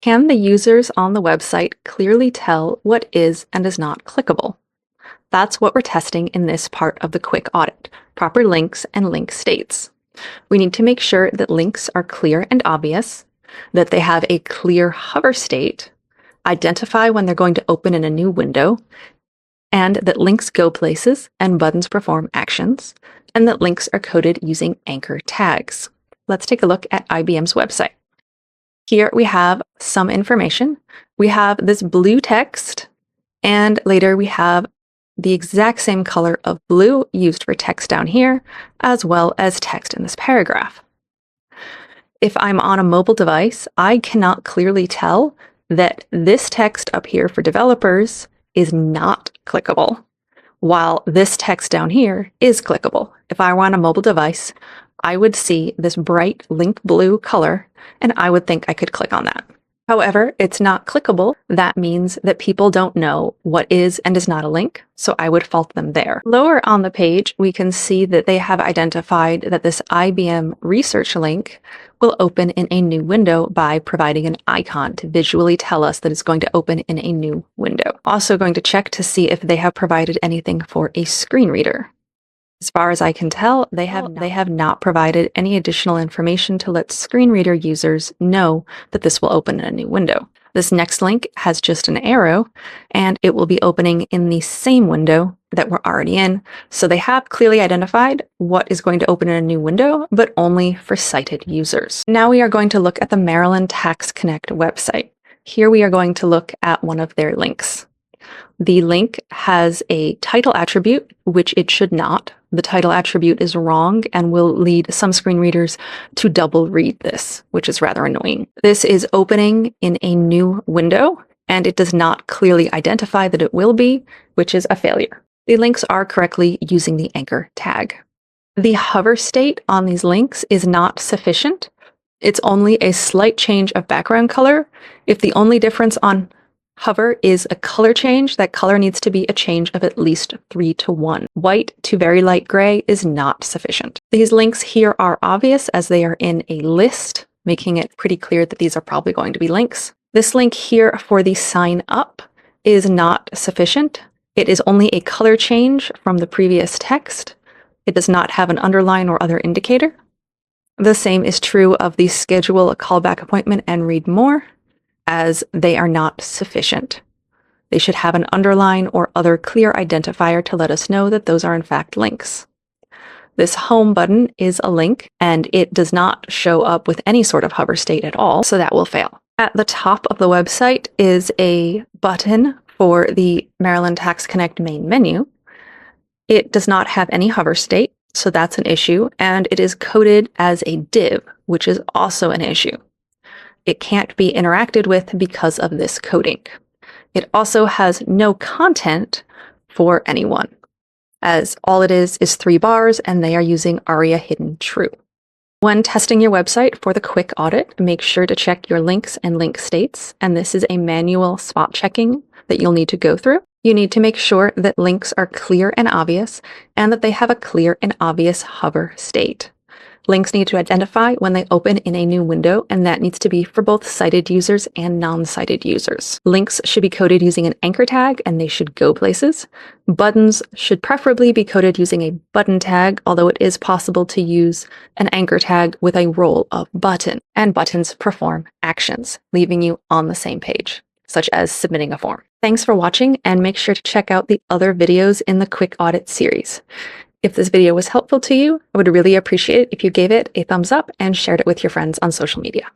Can the users on the website clearly tell what is and is not clickable? That's what we're testing in this part of the quick audit, proper links and link states. We need to make sure that links are clear and obvious, that they have a clear hover state, identify when they're going to open in a new window, and that links go places and buttons perform actions, and that links are coded using anchor tags. Let's take a look at IBM's website. Here we have some information. We have this blue text, and later we have the exact same color of blue used for text down here, as well as text in this paragraph. If I'm on a mobile device, I cannot clearly tell that this text up here for developers is not clickable, while this text down here is clickable. If I were on a mobile device, I would see this bright link blue color, and I would think I could click on that. However, it's not clickable. That means that people don't know what is and is not a link, so I would fault them there. Lower on the page, we can see that they have identified that this IBM research link will open in a new window by providing an icon to visually tell us that it's going to open in a new window. Also going to check to see if they have provided anything for a screen reader. As far as I can tell, they have not provided any additional information to let screen reader users know that this will open in a new window. This next link has just an arrow, and it will be opening in the same window that we're already in. So they have clearly identified what is going to open in a new window, but only for sighted users. Now we are going to look at the Maryland Tax Connect website. Here we are going to look at one of their links. The link has a title attribute, which it should not. The title attribute is wrong and will lead some screen readers to double read this, which is rather annoying. This is opening in a new window, and it does not clearly identify that it will be, which is a failure. The links are correctly using the anchor tag. The hover state on these links is not sufficient. It's only a slight change of background color. If the only difference on hover is a color change, that color needs to be a change of at least 3:1. White to very light gray is not sufficient. These links here are obvious as they are in a list, making it pretty clear that these are probably going to be links. This link here for the sign up is not sufficient. It is only a color change from the previous text. It does not have an underline or other indicator. The same is true of the schedule a callback appointment and read more, as they are not sufficient. They should have an underline or other clear identifier to let us know that those are in fact links. This home button is a link, and it does not show up with any sort of hover state at all, so that will fail. At the top of the website is a button for the Maryland Tax Connect main menu. It does not have any hover state, so that's an issue, and it is coded as a div, which is also an issue. It can't be interacted with because of this coding. It also has no content for anyone, as all it is 3 bars, and they are using ARIA hidden true. When testing your website for the quick audit, make sure to check your links and link states, and this is a manual spot checking that you'll need to go through. You need to make sure that links are clear and obvious, and that they have a clear and obvious hover state. Links need to identify when they open in a new window, and that needs to be for both sighted users and non-sighted users. Links should be coded using an anchor tag, and they should go places. Buttons should preferably be coded using a button tag, although it is possible to use an anchor tag with a role of button. And buttons perform actions, leaving you on the same page, such as submitting a form. Thanks for watching, and make sure to check out the other videos in the Quick Audit series. If this video was helpful to you, I would really appreciate it if you gave it a thumbs up and shared it with your friends on social media.